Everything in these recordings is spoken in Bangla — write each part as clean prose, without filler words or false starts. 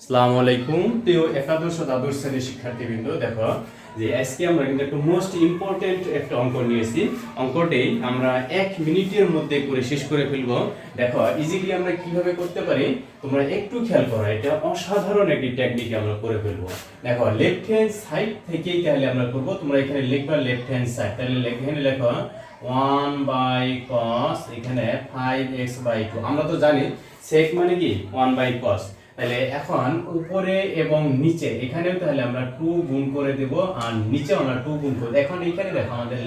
আসসালামু আলাইকুম প্রিয় একাদশ ও দ্বাদশ শ্রেণীর শিক্ষার্থীবৃন্দ। দেখো যে আজকে আমরা কিন্তু একটা মোস্ট ইম্পর্টেন্ট একটা অঙ্ক নিয়েছি। অঙ্কটি আমরা 1 মিনিটের মধ্যে করে শেষ করে ফেলবো। দেখো ইজিলি আমরা কিভাবে করতে পারি তোমরা একটু খেয়াল করো, এটা অসাধারণ একটি টেকনিক আমরা করে ফেলবো। দেখো লেফট হ্যান্ড সাইড থেকেই তাহলে আমরা করব। তোমরা এখানে লিখবা লেফট হ্যান্ড সাইড, তাহলে এখানে লেখো 1/cos এখানে 5x/2। আমরা তো জানি sec মানে কি 1/cos। তাহলে এখন উপরে এবং নিচে এখানেও তাহলে আমরা 2 গুণ করে দেব, আর নিচেও আমরা 2 গুণ করব। এখন এখানে দেখো আমাদের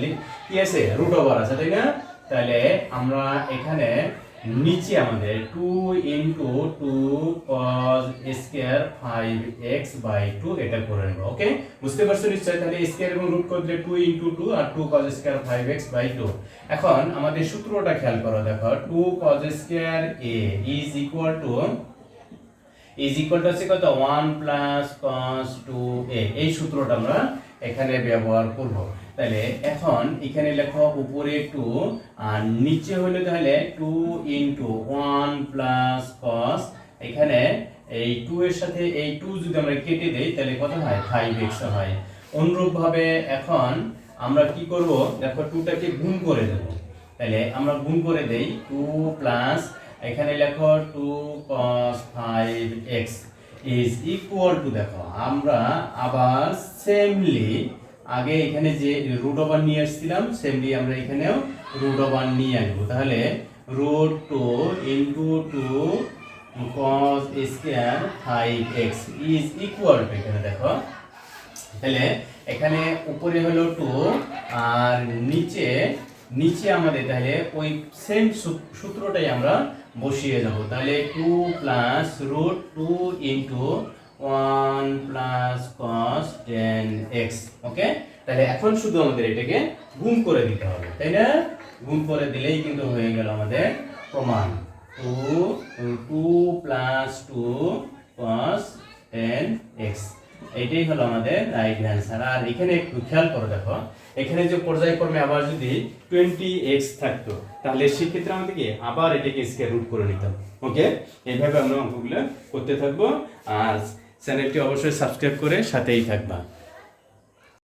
কি আছে, রুট ওভার আছে, তাই না? তাহলে আমরা এখানে নিচে আমাদের 2 * 2 cos স্কয়ার 5x/2 এটা করে নেব। ওকে, বুঝতে পারছো নিশ্চয়ই? তাহলে স্কয়ার এবং রুট করে দিলে 2 * 2 আর 2 cos স্কয়ার 5x/2। এখন আমাদের সূত্রটা খেয়াল করো, দেখো 2 cos square a is equal to আছে কত, 1 + cos 2a। এই সূত্রটা আমরা এখানে ব্যবহার করব। তাহলে এখন এখানে লেখো উপরে 2 আর নিচে হলো তাহলে 2 * 1 + cos, এখানে এই 2 এর সাথে এই 2 যদি আমরা কেটে দেই তাহলে কত হয়, 5x হয়। অনুরূপ ভাবে এখন আমরা কি করব, দেখো 2টাকে গুণ করে দেব। তাহলে আমরা গুণ করে দেই 2 প্লাস এখানে লেখো 2 cos 5x is equal to, দেখো আমরা আবার সেমলি আগে এখানে যে রুট ওভার নিয়ে আসছিলাম সেমলি আমরা এখানেও রুট ওভার নিয়ে আসবো। তাহলে √2 * 2 cos square 5x is equal to, এখানে দেখো তাহলে এখানে উপরে হলো 2 আর নিচে আমাদের তাহলে ওই সেম সূত্রটাই আমরা বসিয়ে যাব। তাহলে 2 + √2 * 1 + cos 10x। ওকে, তাহলে এখন শুধু আমাদের এটাকে গুণ করে দিতে হবে, তাই না? গুণ করে দিলেই কিন্তু হয়ে গেল আমাদের প্রমাণ। 2 + 2 cos 10x, এইটাই হলো আমাদের রাইট অ্যান্সার। আর এখানে একটু খেয়াল করে দেখো, এখানে যে পর্যায়ক্রমে আবার যদি 20x থাকতো তাহলে সেক্ষেত্রে আমাদেরকে আবার এটাকে স্কয়ার রুট করে নিতাম। ওকে, এইভাবে আমরা অঙ্কগুলো করতে থাকবো। আর চ্যানেলটি অবশ্যই সাবস্ক্রাইব করে সাথেই থাকবা।